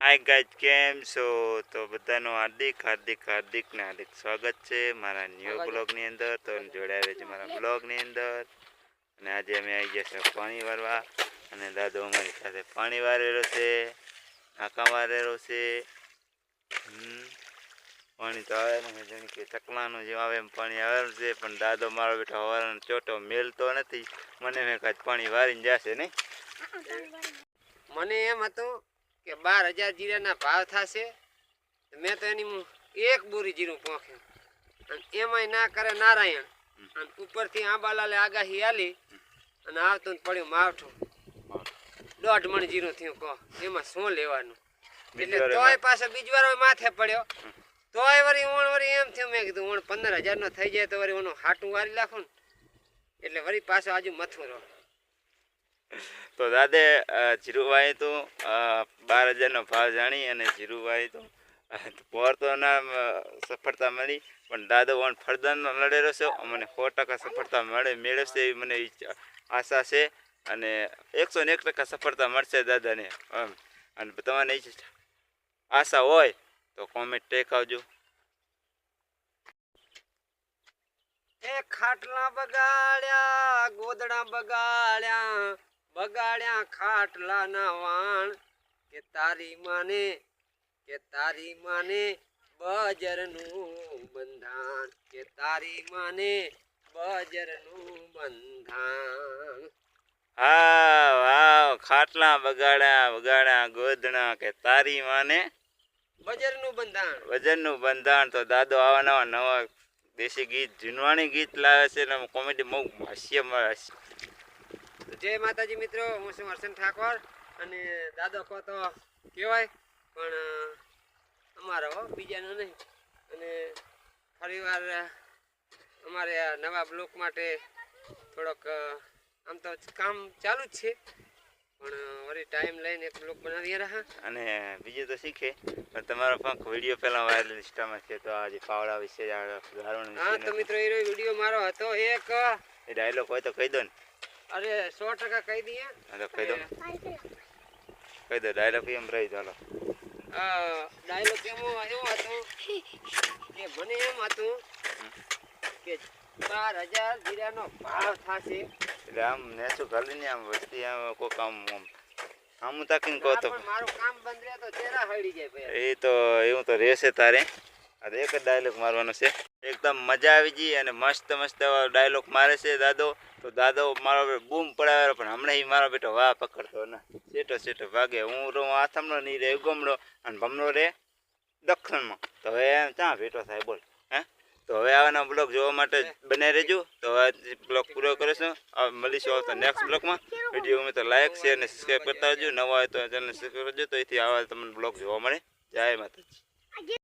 Hi guys કેમ છો? તો બધાનું હાર્દિક સ્વાગત છે મારા ન્યૂ બ્લોગની અંદર. તો જોડાયા છે મારા બ્લોગની અંદર. અને આજે અમે આવી ગયા છે પાણી વારવા. અને દાદો અમારી સાથે પાણી વારેલો છે, નાકા વારેલો છે. પાણી તો આવે ને જાણે કે ચકલાનું જેમ આવે એમ પાણી આવેલું છે. પણ દાદો મારો બેઠો હવાનો ચોટો મેલતો નથી. મને મેં કાંઈ પાણી વારીને જશે નહીં. મને એમ હતું કે 12,000 જીરાના ભાવ થશે. મેં તો એની એક બોરી જીરું પોખ્યું અને એમાંય ના કરે નારાયણ. અને ઉપરથી આંબાલાલે આગાહી આલી અને આવતું ને પડ્યું માવઠું. 1.5 મણ જીરું થયું. કહો એમાં શું લેવાનું? એટલે તોય પાછો બીજવાર માથે પડ્યો. તોય વળી એમ થયું, મેં કીધું 15,000 નો થઈ જાય તો વળી ઓનું હાટું વારી નાખું ને. એટલે વળી પાછો આજુ મથું રહો. તો દાદે જીરું વાય તો 12,000નો ભાવ જાણી અને જીરું વાય તો પોર તો ના સફળતા મળી. પણ દાદો વણ ફરદાનનો લડેલો છે. મને 100% સફળતા મેળવશે એવી મને આશા છે. અને 101% સફળતા મળશે દાદાને. અને તમારે આશા હોય તો કોમેન્ટ ટેક આવજો. એ ખાટલા બગાડ્યા, ગોદડા બગાડ્યા ખાટલા ના વાણ. કે તારી માને બજરનું બંધાણ. કે તારી માને બજરનું બંધાણ. હા ખાટલા બગાડ્યા ગોદડા કે તારી માને બજરનું બંધાણ. વજનનું બંધાણ. તો દાદો આવા નવા દેશી ગીત, જૂનવાણી ગીત લાવે છે. અને કોમેડી બહુ હાસ્ય મળે છે. જય માતાજી મિત્રો, હું છું હર્ષન ઠાકોર. અને દાદો કહો તો કહેવાય પણ અમારો બીજાનો નહીં. અને ફરીવાર અમારે આ નવા બ્લોક માટે થોડોક આમ તો કામ ચાલુ જ છે, પણ વળી ટાઈમ લઈને એક બ્લોક બનાવી રહ્યા. અને બીજું તો શીખે પણ તમારો પણ વિડીયો પહેલાં વાયરલ ઇન્સ્ટામાં છે. તો આજે પાવડા વિશે હા તો મિત્રો એ વિડીયો મારો હતો એક. એ ડાયલોગ હોય તો કહી દો ને. અરે 100% કહી દઈએ. હા તો કહી દો ડાયલોગ એમ રહી. ચાલો ડાયલોગ એવો હતો કે મને એમ હતું કે 12,000 જીરાનો ભાવ થશે. એટલે આમ નેચું ઘાલીને આમ વસ્તી આમ કોઈક આમ તાકીને કહો તો મારું કામ બંધ રહે તો ચહેરા હળી જાય ભાઈ. એ તો એવું તો રહેશે તારે. આ એક જ ડાયલોગ મારવાનો છે. એકદમ મજા આવી ગઈ અને મસ્ત ડાયલોગ મારે છે દાદો. તો દાદો મારો બૂમ પડાવેલો પણ હમણાં મારો બેટો વાહ પકડતો ને સેટો ભાગે. હું રહું આથમનો નહીં રે ઉગમનો અને ભમનો રે દક્ષિણમાં. તો હવે એમ ક્યાં ભેટો થાય બોલ. તો હવે આવાના બ્લોગ જોવા માટે બને રહેજો. તો હવે બ્લોગ પૂરો કરીશું. મળીશું આવતા નેક્સ્ટ બ્લોગમાં. વિડીયો ગમે તો લાઈક શેર અને સબસ્ક્રાઈબ કરતા રહેજો. નવા હોય તો ચેનલને સબસ્ક્રાઈબ કરજો. તો એથી આવા તમને બ્લોગ જોવા મળે. જય માતાજી.